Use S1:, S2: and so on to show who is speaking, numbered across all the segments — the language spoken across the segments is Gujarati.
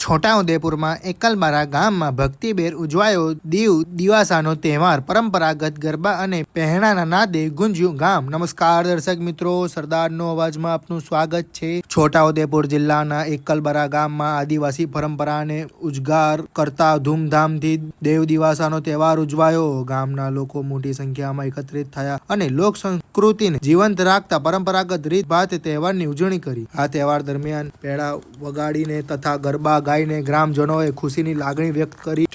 S1: છોટાઉદેપુર માં એકલબારા ગામમાં ભક્તિભેર ઉજવાયો દીવ દિવાસાનો તહેવાર। પરંપરાગત ગરબા અને પહેણાના નાદે ગુંજ્યું ગામ। નમસ્કાર દર્શક મિત્રો, સરદારનો અવાજમાં આપનું સ્વાગત છે। છોટાઉદેપુર જિલ્લાના એકલબારા ગામમાં આદિવાસી પરંપરાને ઉજાગર કરતા ધૂમધામથી દેવ દિવાસાનો તહેવાર ઉજવાયો। ગામના લોકો મોટી સંખ્યામાં એકત્રિત થયા અને લોક સંસ્કૃતિને જીવંત રાખતા પરંપરાગત રીતભાતે તહેવારની ઉજવણી કરી। આ તહેવાર દરમિયાન પેડા વગાડીને તથા ગરબા ગાઈને ગ્રામજનોએ ખુશીની લાગણી વ્યક્ત કરી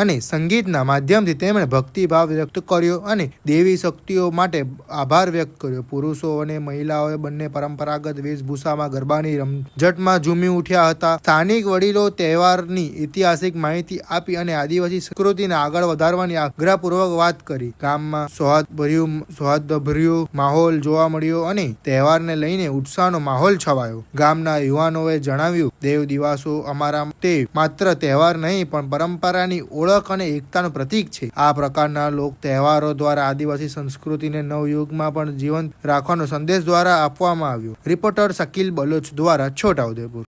S1: અને સંગીતના માધ્યમથી તેમણે ભક્તિભાવ વ્યક્ત કર્યો અને દેવી શક્તિઓ માટે આભાર વ્યક્ત કર્યો। પુરુષો અને મહિલાઓએ બંને પરંપરાગત વેશભૂષામાં ગરબાની રમઝટમાં ઝૂમી ઉઠ્યા હતા। સ્થાનિક વડીલો તહેવારની ઐતિહાસિક માહિતી આપી અને આદિવાસી સંસ્કૃતિને આગળ વધારવાની આગ્રહપૂર્વક વાત કરી। ગામમાં સૌહાર્દભર્યો માહોલ જોવા મળ્યો અને તહેવારને લઈને ઉત્સાહનો માહોલ છવાયો। ગામના યુવાનોએ જણાવ્યું, દેવ દિવાસો અમારા તે માત્ર તહેવાર નહીં પણ પરંપરાની ઓળખ અને એકતાનું પ્રતીક છે। આ પ્રકારના લોક તહેવારો દ્વારા આદિવાસી સંસ્કૃતિને નવયુગમાં પણ જીવંત રાખવાનો સંદેશ દ્વારા આપવામાં આવ્યો। રિપોર્ટર શકીલ બલોચ દ્વારા છોટાઉદેપુર।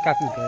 S1: કાકી કહે